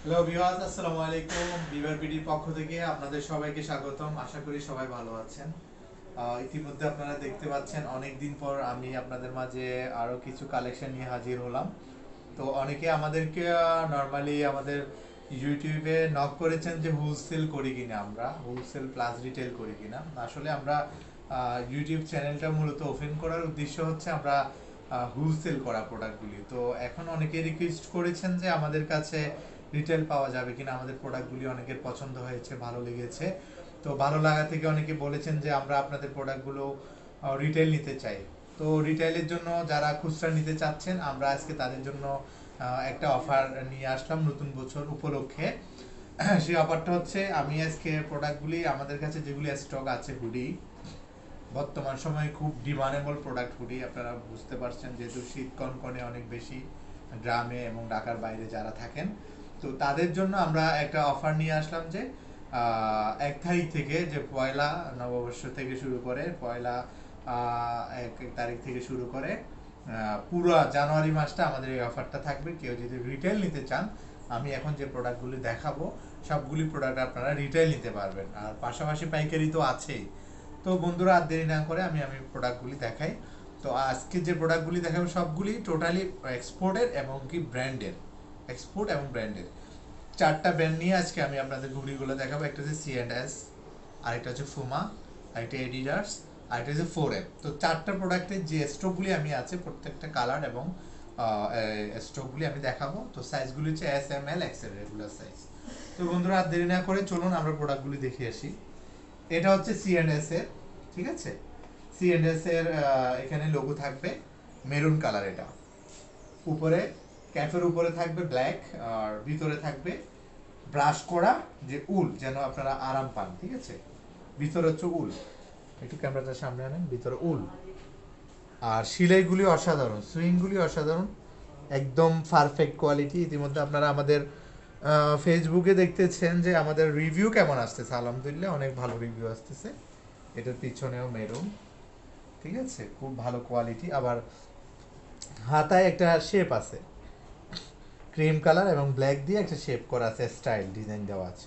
Hello viewers, আসসালামু আলাইকুম। বিভার পিডির পক্ষ থেকে আপনাদের সবাইকে স্বাগতম। আশা করি সবাই ভালো আছেন। ইতিমধ্যে আপনারা দেখতে পাচ্ছেন অনেক দিন পর আমি আপনাদের মাঝে আরো কিছু কালেকশন নিয়ে হাজির হলাম। তো অনেকে আমাদেরকে নর্মালি আমাদের ইউটিউবে নক করেছেন যে হোলসেল করি কিনা, আমরা হোলসেল প্লাস রিটেল করি কিনা। আসলে আমরা ইউটিউব চ্যানেলটা মূলত ওপেন করার উদ্দেশ্য হচ্ছে আমরা হোলসেল করা প্রোডাক্টগুলি। তো এখন অনেকে রিকোয়েস্ট করেছেন যে আমাদের কাছে রিটেল পাওয়া যাবে কিনা, আমাদের প্রোডাক্টগুলি অনেকের পছন্দ হয়েছে, ভালো লেগেছে। তো ভালো লাগা থেকে অনেকে বলেছেন যে আমরা আপনাদের প্রোডাক্টগুলো রিটেল নিতে চাই। তো রিটেলের জন্য যারা খুচরা নিতে চাচ্ছেন, আমরা আজকে তাদের জন্য একটা অফার নিয়ে আসলাম নতুন বছর উপলক্ষে। সেই অফারটা হচ্ছে, আমি আজকে প্রোডাক্টগুলি আমাদের কাছে যেগুলি স্টক আছে, হুডি বর্তমান সময়ে খুব ডিমান্ডেবল প্রোডাক্ট হুডি, আপনারা বুঝতে পারছেন যেহেতু শীত কনকনে অনেক বেশি গ্রামে এবং ঢাকার বাইরে যারা থাকেন। তো তাদের জন্য আমরা একটা অফার নিয়ে আসলাম যে 1 তারিখ থেকে, যে পয়লা নববর্ষ থেকে শুরু করে পয়লা 1 তারিখ থেকে শুরু করে পুরো জানুয়ারি মাসটা আমাদের এই অফারটা থাকবে। কেউ যদি রিটেল নিতে চান, আমি এখন যে প্রোডাক্টগুলি দেখাবো সবগুলি প্রোডাক্ট আপনারা রিটেল নিতে পারবেন, আর পাশাপাশি পাইকারি তো আছেই। তো বন্ধুরা, আর দেরি না করে আমি প্রোডাক্টগুলি দেখাই। তো আজকে যে প্রোডাক্টগুলি দেখাবো সবগুলি টোটালি এক্সপোর্টের এবং কি ব্র্যান্ডের, এক্সপোর্ট এবং ব্র্যান্ডের। 4টা ব্র্যান্ড নিয়ে আজকে আমি আপনাদের ঘুড়িগুলো দেখাবো। একটা হচ্ছে C&S, আরেকটা হচ্ছে ফুমা, আরেকটা এডিডাস, আরেকটা হচ্ছে 4M। তো 4টা প্রোডাক্টের যে স্টকগুলি আমি আছে প্রত্যেকটা কালার এবং স্টকগুলি আমি দেখাবো। তো সাইজগুলি হচ্ছে S, M, L, XL regular size. তো বন্ধুরা, আর দেরি না করে চলুন আমরা প্রোডাক্টগুলি দেখে আসি। এটা হচ্ছে C&S এর, ঠিক আছে। C&S এর এখানে লোগো থাকবে মেরুন কালার। এটা উপরে ক্যাফের উপরে থাকবে ব্ল্যাক, আর ভিতরে থাকবে ব্রাশ করা যে উল, যেন আপনারা আরাম পান, ঠিক আছে। ভিতরে হচ্ছে উল, একটু ক্যামেরাটা সামনে আনেন, ভিতরে উল। আর সেলাইগুলি অসাধারণ, সুইংগুলি অসাধারণ, একদম পারফেক্ট কোয়ালিটি। ইতিমধ্যে আপনারা আমাদের ফেসবুকে দেখতেছেন যে আমাদের রিভিউ কেমন আসতেছে। আলহামদুলিল্লাহ অনেক ভালো রিভিউ আসতেছে। এটার পিছনেও মেরুন, ঠিক আছে, খুব ভালো কোয়ালিটি। আবার হাতায় একটা শেপ আছে, ক্রিম কালার এবং ব্ল্যাক দিয়ে একটা শেপ করা আছে, স্টাইল ডিজাইন দেওয়া আছে,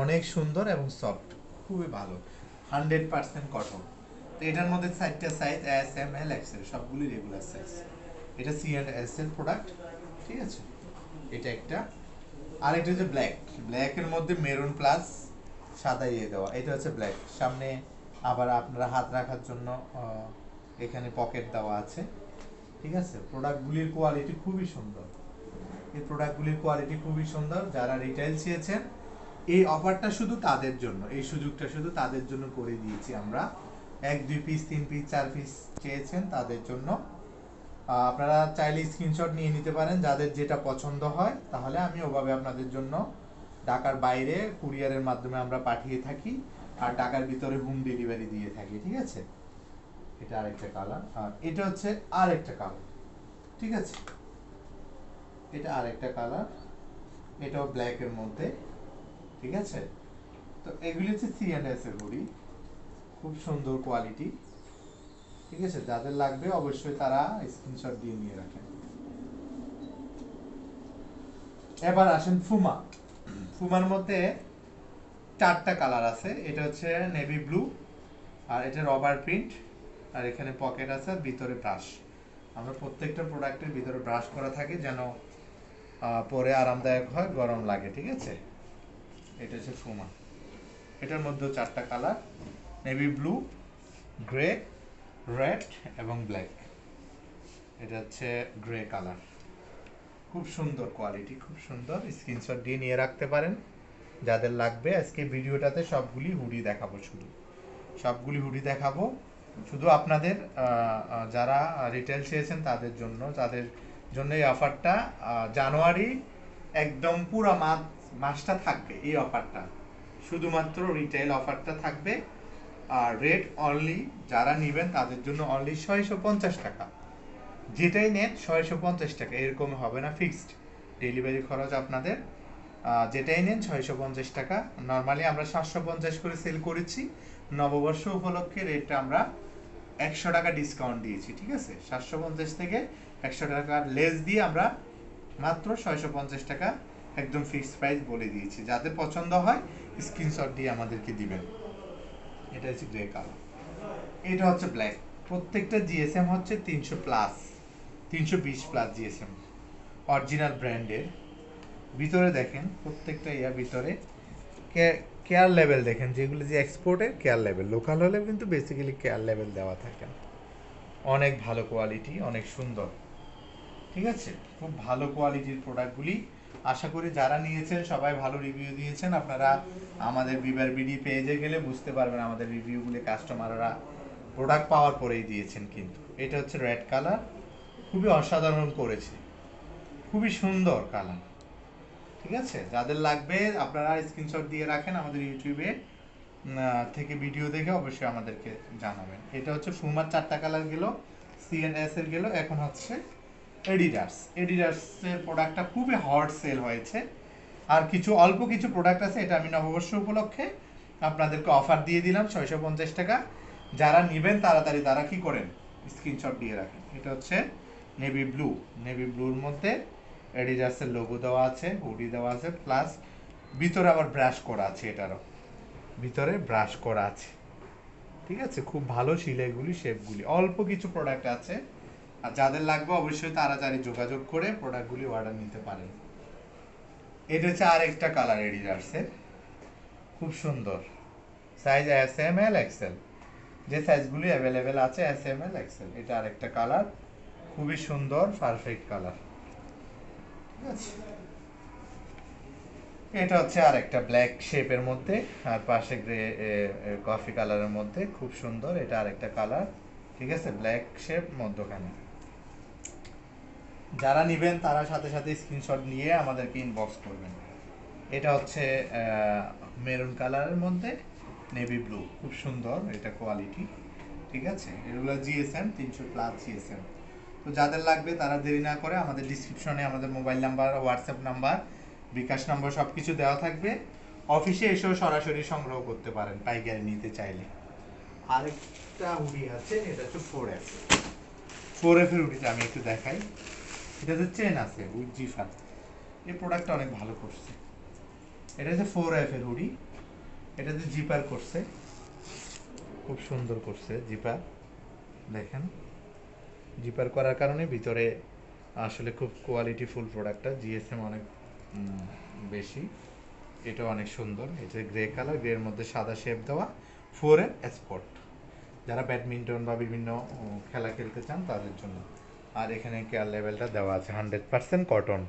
অনেক সুন্দর এবং সফট, খুবই ভালো, 100% কটন। তো এটার মধ্যে 4টা size, S, M, L, XL, সবগুলি রেগুলার সাইজ। এটা C&S এর প্রোডাক্ট, ঠিক আছে। এটা একটা। আর এটা হচ্ছে ব্ল্যাক, ব্ল্যাকের মধ্যে মেরুন প্লাস সাদা ইয়ে দেওয়া। এটা হচ্ছে ব্ল্যাক, সামনে আবার আপনারা হাত রাখার জন্য এখানে পকেট দেওয়া আছে, ঠিক আছে। প্রোডাক্টগুলির কোয়ালিটি খুবই সুন্দর, এই প্রোডাক্টগুলির কোয়ালিটি খুবই সুন্দর। যারা রিটেল চেয়েছেন, এই অফারটা শুধু তাদের জন্য, এই সুযোগটা শুধু তাদের জন্য করে দিয়েছি আমরা। 1, 2 পিস, 3 পিস, 4 পিস চেয়েছেন তাদের জন্য। আপনারা চাইলে স্ক্রিনশট নিয়ে নিতে পারেন, যাদের যেটা পছন্দ হয়, তাহলে আমি ওভাবে আপনাদের জন্য ঢাকার বাইরে কুরিয়ারের মাধ্যমে আমরা পাঠিয়ে থাকি, আর ঢাকার ভিতরে হোম ডেলিভারি দিয়ে থাকি, ঠিক আছে। এটা আরেকটা কালার, আর এটা হচ্ছে আরেকটা কালার, ঠিক আছে। এটা আরেকটা কালার, এটাও ব্ল্যাকের মধ্যে, ঠিক আছে। তো এগুলি হচ্ছে C&S এর হুডি, খুব সুন্দর কোয়ালিটি, ঠিক আছে। যাদের লাগবে অবশ্যই তারা স্ক্রিনশট দিয়ে নিয়ে রাখেন। এবার আসেন ফুমা। ফুমার মধ্যে 4টা কালার আছে। এটা হচ্ছে নেভি ব্লু, আর এটা রবার প্রিন্ট, আর এখানে পকেট আছে, আর ভিতরে ব্রাশ। আমরা প্রত্যেকটা প্রোডাক্টের ভিতরে ব্রাশ করা থাকে যেন পরে আরামদায়ক হয়, গরম লাগে, ঠিক আছে। এটা হচ্ছে ফুমা। এটার মধ্যেও 4টা colour, navy blue, grey, red এবং ব্ল্যাক। এটা হচ্ছে গ্রে কালার, খুব সুন্দর কোয়ালিটি, খুব সুন্দর। স্ক্রিনশট দিয়ে নিয়ে রাখতে পারেন যাদের লাগবে। আজকে ভিডিওটাতে সবগুলি হুডি দেখাবো, শুধু সবগুলি হুডি দেখাবো শুধু আপনাদের যারা রিটেল চেয়েছেন তাদের জন্য, তাদের জন্য এই অফারটা জানুয়ারি একদম পুরো মাসটা থাকবে এই অফারটা, শুধুমাত্র রিটেল অফারটা থাকবে। আর রেট অনলি, যারা নেবেন তাদের জন্য অনলি 650 টাকা। যেটাই নেন 650 টাকা, এরকম হবে না, ফিক্সড ডেলিভারি খরচ আপনাদের। যেটাই নেন 650 টাকা। নর্মালি আমরা 750 করে সেল করেছি, নববর্ষ উপলক্ষে রেটটা আমরা 100 টাকা ডিসকাউন্ট দিয়েছি, ঠিক আছে। 750 থেকে 100 টাকা লেস দিয়ে আমরা মাত্র 650 টাকা একদম ফিক্সড প্রাইস বলে দিয়েছি, যাদের পছন্দ হয় স্ক্রিনশট দিয়ে আমাদেরকে দিবেন। এটা হচ্ছে গ্রে কালার, এটা হচ্ছে ব্ল্যাক। প্রত্যেকটা জিএসএম হচ্ছে 300+, 320+ জিএসএম, অরিজিনাল ব্র্যান্ডের। ভিতরে দেখেন প্রত্যেকটা ভিতরে কেয়ার লেভেল দেখেন, যেগুলো যে এক্সপোর্টের কেয়ার লেভেল, লোকাল হলে কিন্তু বেসিক্যালি কেয়ার লেভেল দেওয়া থাকে। অনেক ভালো কোয়ালিটি, অনেক সুন্দর, ঠিক আছে, খুব ভালো কোয়ালিটির প্রোডাক্টগুলি। আশা করি যারা নিয়েছেন সবাই ভালো রিভিউ দিয়েছেন। আপনারা আমাদের বিবার বিডি পেজে গেলে বুঝতে পারবেন আমাদের রিভিউগুলি কাস্টমাররা প্রোডাক্ট পাওয়ার পরেই দিয়েছেন। কিন্তু এটা হচ্ছে রেড কালার, খুবই অসাধারণ করেছে, খুবই সুন্দর কালার, ঠিক আছে। যাদের লাগবে আপনারা স্ক্রিনশট দিয়ে রাখেন, আমাদের ইউটিউবে থেকে ভিডিও দেখে অবশ্যই আমাদেরকে জানাবেন। এটা হচ্ছে ফুমার 4টা কালার গেল, সিএনএস এর গেল, এখন হচ্ছে এডিডাসের প্রোডাক্টটা খুবই হট সেল হয়েছে। আর কিছু অল্প কিছু প্রোডাক্ট আছে, এটা আমি নববর্ষ উপলক্ষে আপনাদেরকে অফার দিয়ে দিলাম 650 টাকা। যারা নেবেন তাড়াতাড়ি তারা কি করেন, স্ক্রিনশট দিয়ে রাখেন। এটা হচ্ছে নেভি ব্লু, নেভি ব্লুর মধ্যে এডিডাসের লোগো দেওয়া আছে, হুডি দেওয়া আছে, প্লাস ভিতরে আবার ব্রাশ করা আছে, এটারও ভিতরে ব্রাশ করা আছে, ঠিক আছে। খুব ভালো সিলাইগুলি, শেপগুলি, অল্প কিছু প্রোডাক্ট আছে। আর যাদের লাগবে অবশ্যই তাড়াতাড়ি যোগাযোগ করে প্রোডাক্টগুলি অর্ডার নিতে পারেন। এটা হচ্ছে আরেকটা কালার এডিডাসের, খুব সুন্দর সাইজ SML XL, যে সাইজগুলি অ্যাভেলেবেল আছে SML XL। এটা আরেকটা কালার, খুবই সুন্দর পারফেক্ট কালার, ঠিক আছে। এটা হচ্ছে আরেকটা ব্ল্যাক শেপের মধ্যে, আর পাশে গ্রে কফি কালারের মধ্যে, খুব সুন্দর। এটা আরেকটা কালার, ঠিক আছে, ব্ল্যাক শেপ মধ্যখানে। যারা নেবেন তারা সাথে সাথে স্ক্রিনশট নিয়ে আমাদেরকে ইনবক্স করবেন। এটা হচ্ছে মেরুন কালারের মধ্যে নেভি ব্লু, খুব সুন্দর এটা কোয়ালিটি, ঠিক আছে। এগুলো জিএসএম 300+ জিএসএম। তো যাদের লাগবে তারা দেরি না করে আমাদের ডিসক্রিপশনে আমাদের মোবাইল নাম্বার, হোয়াটসঅ্যাপ নাম্বার, বিকাশ নাম্বার সব কিছু দেওয়া থাকবে। অফিসে এসেও সরাসরি সংগ্রহ করতে পারেন পাইকারি নিতে চাইলে। আরেকটা হুডি আছে, এটা হচ্ছে 4F এর হুডিটা আমি একটু দেখাই। এটাতে চেন আছে উইথ জিফার, এই প্রোডাক্টটা অনেক ভালো করছে। এটা হচ্ছে 4F এর হুডি, এটাতে জিপার করছে, খুব সুন্দর করছে জিপার, দেখেন জিপার করার কারণে ভিতরে আসলে খুব কোয়ালিটি ফুল প্রোডাক্টটা, জিএসএম অনেক বেশি। এটা অনেক সুন্দর, এটা গ্রে কালার, গ্রের মধ্যে সাদা শেপ দেওয়া, 4F স্পট, যারা ব্যাডমিন্টন বা বিভিন্ন খেলা খেলতে চান তাদের জন্য। আর এখানে কেয়ার লেভেলটা দেওয়া আছে 100% কটন,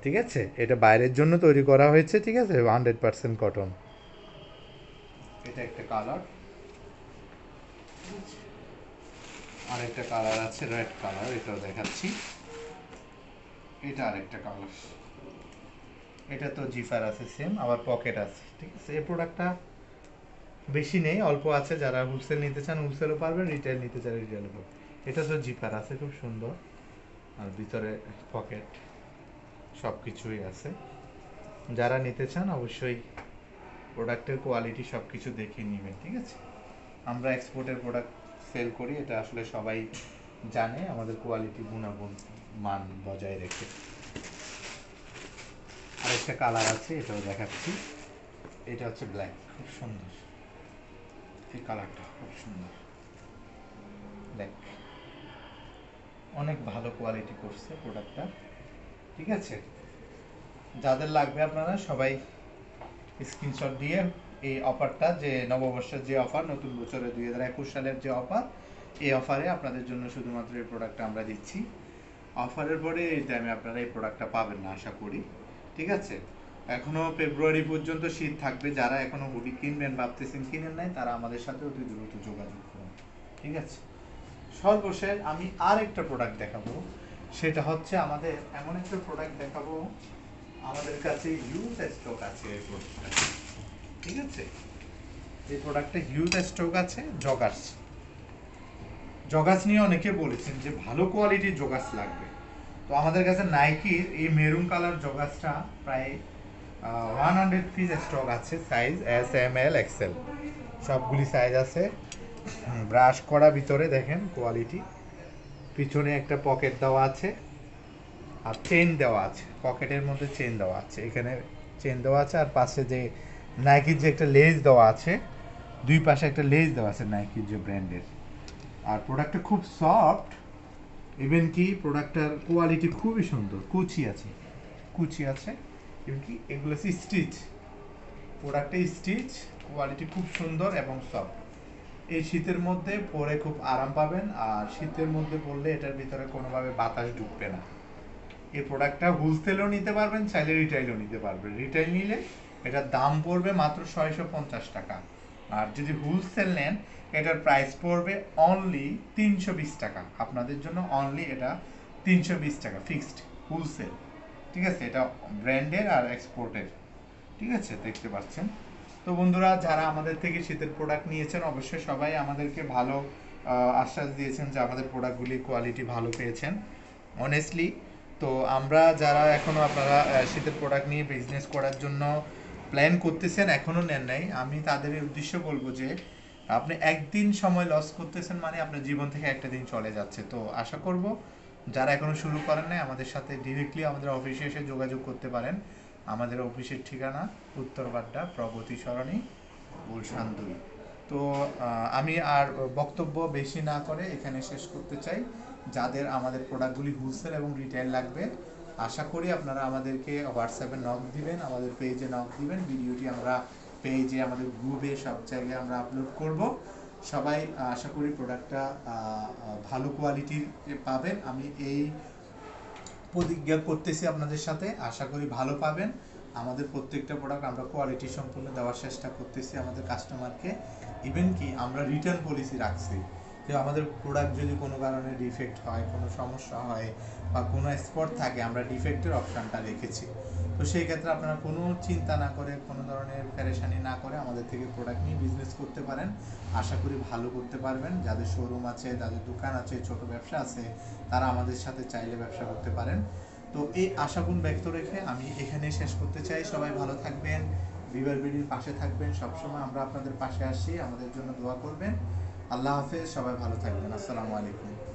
ঠিক আছে। এটা বাইরের জন্য তৈরি করা হয়েছে, ঠিক আছে, 100% কটন। এটা একটা কালার, আর একটা কালার আছে রেড কালার, এটাও দেখাচ্ছি। এটা আরেকটা কালার, এটা তো জিফার আছে সেম, আবার পকেট আছে, ঠিক আছে। এই প্রোডাক্টটা বেশি নেই, অল্প আছে। যারা হোলসেল নিতে চান হোলসেলও পারবেন, রিটেল নিতে চান রিটেলও পারবেন। এটা তো জিপার আছে, খুব সুন্দর, আর ভিতরে পকেট সব কিছুই আছে। যারা নিতে চান অবশ্যই প্রোডাক্টের কোয়ালিটি সব কিছু দেখে নেবেন, ঠিক আছে। আমরা এক্সপোর্টের প্রোডাক্ট সেল করি, এটা আসলে সবাই জানে, আমাদের কোয়ালিটি গুণাগুণ মান বজায় রেখে। আরেকটা কালার আছে, এটাও দেখাচ্ছি। এটা হচ্ছে ব্ল্যাক, খুব সুন্দর, এই কালারটা খুব সুন্দর, ব্ল্যাক, অনেক ভালো কোয়ালিটি করছে প্রোডাক্টটা, ঠিক আছে। যাদের লাগবে আপনারা সবাই স্ক্রিনশট দিয়ে এই অফারটা, যে নববর্ষের যে অফার, নতুন বছরের 2021 সালের যে অফার, এই অফারে আপনাদের জন্য শুধুমাত্র এই প্রোডাক্টটা আমরা দিচ্ছি। অফারের পরে এই টাইমে আপনারা এই প্রোডাক্টটা পাবেন না আশা করি, ঠিক আছে। এখনো ফেব্রুয়ারি পর্যন্ত শীত থাকবে। যারা এখনো হুডি কিনবেন ভাবতেছেন কিনেন নাই, তারা আমাদের সাথে অতি দ্রুত যোগাযোগ করুন, ঠিক আছে। সর্বশেষ আমি আর একটা প্রোডাক্ট দেখাবো, সেটা হচ্ছে আমাদের এমন একটা প্রোডাক্ট দেখাবো, আমাদের কাছে হিউজ স্টক আছে এই প্রোডাক্টটা, ঠিক আছে। এই প্রোডাক্টে হিউজ স্টক আছে। জগার্স, জগার্স নিয়ে অনেকে বলেছেন যে ভালো কোয়ালিটির জগার্স লাগবে। তো আমাদের কাছে নাইকির এই মেরুন কালার জগার্সটা প্রায় 100 পিস স্টক আছে, সাইজ SML XL সবগুলি সাইজ আছে। ব্রাশ করা, ভিতরে দেখেন কোয়ালিটি, পিছনে একটা পকেট দেওয়া আছে, আর চেন দেওয়া আছে, পকেটের মধ্যে চেন দেওয়া আছে, এখানে চেন দেওয়া আছে, আর পাশে যে নাইকির যে একটা লেস দেওয়া আছে, দুই পাশে একটা লেস দেওয়া আছে নাইকির যে ব্র্যান্ডের। আর প্রোডাক্টটা খুব সফট, ইভেন কি প্রোডাক্টটার কোয়ালিটি খুবই সুন্দর, কুচি আছে, কুচি আছে, ইভেন কি এগুলো স্টিচ, প্রোডাক্টটা স্টিচ, কোয়ালিটি খুব সুন্দর এবং সফট। এই শীতের মধ্যে পরে খুব আরাম পাবেন, আর শীতের মধ্যে পরলে এটার ভিতরে কোনোভাবে বাতাস ঢুকবে না। এই প্রোডাক্টটা হোলসেলও নিতে পারবেন, চাইলে রিটেইলও নিতে পারবেন। রিটেইল নিলে এটার দাম পড়বে মাত্র 650 টাকা, আর যদি হোলসেল নেন এটার প্রাইস পড়বে অনলি 320 টাকা। আপনাদের জন্য অনলি এটা 320 টাকা ফিক্সড হোলসেল, ঠিক আছে? এটা ব্র্যান্ডের আর এক্সপোর্টের, ঠিক আছে? দেখতে পাচ্ছেন। তো বন্ধুরা, যারা আমাদের থেকে শীতের প্রোডাক্ট নিয়েছেন অবশ্যই সবাই আমাদেরকে ভালো আশ্বাস দিয়েছেন যে আমাদের প্রোডাক্টগুলি কোয়ালিটি ভালো পেয়েছেন, অনেস্টলি। তো আমরা যারা এখনও আপনারা শীতের প্রোডাক্ট নিয়ে বিজনেস করার জন্য প্ল্যান করতেছেন, এখনও নেন নাই, আমি তাদের উদ্দেশ্য বলবো যে আপনি একদিন সময় লস করতেছেন মানে আপনার জীবন থেকে একটা দিন চলে যাচ্ছে। তো আশা করব যারা এখনও শুরু করেন নাই আমাদের সাথে ডিরেক্টলি আমাদের অফিসে এসে যোগাযোগ করতে পারেন। আমাদের অফিসের ঠিকানা উত্তরবাড্ডা, প্রগতি সরণি, গুলশান 2। তো আমি আর বক্তব্য বেশি না করে এখানে শেষ করতে চাই। যাদের আমাদের প্রোডাক্টগুলি হোলসেল এবং রিটেল লাগবে, আশা করি আপনারা আমাদেরকে হোয়াটসঅ্যাপে নক দিবেন, আমাদের পেজে নক দিবেন। ভিডিওটি আমরা পেজে, আমাদের গ্রুপে, সব জায়গায় আমরা আপলোড করব। সবাই আশা করি প্রোডাক্টটা ভালো কোয়ালিটির পাবেন। আমি এই প্রতিজ্ঞা করতেছি আপনাদের সাথে, আশা করি ভালো পাবেন। আমাদের প্রত্যেকটা প্রোডাক্ট আমরা কোয়ালিটি সম্পূর্ণ দেওয়ার চেষ্টা করতেছি আমাদের কাস্টমারকে। ইভেন কি আমরা রিটার্ন পলিসি রাখছি, যে আমাদের প্রোডাক্ট যদি কোনো কারণে ডিফেক্ট হয়, কোনো সমস্যা হয় বা কোনো স্পট থাকে, আমরা ডিফেক্টের অপশানটা রেখেছি। তো সেই ক্ষেত্রে আপনারা কোনো চিন্তা না করে, কোনো ধরনের প্যারেশানি না করে আমাদের থেকে প্রোডাক্ট নিয়ে বিজনেস করতে পারেন। আশা করি ভালো করতে পারবেন। যাদের শোরুম আছে, যাদের দোকান আছে, ছোট ব্যবসা আছে, তারা আমাদের সাথে চাইলে ব্যবসা করতে পারেন। তো এই আশাগুণ ব্যক্ত রেখে আমি এখানে শেষ করতে চাই। সবাই ভালো থাকবেন, বিবার বিডির পাশে থাকবেন, সবসময় আমরা আপনাদের পাশে আসি, আমাদের জন্য দোয়া করবেন। আল্লাহ হাফেজ, সবাই ভালো থাকবেন। আসসালামু আলাইকুম।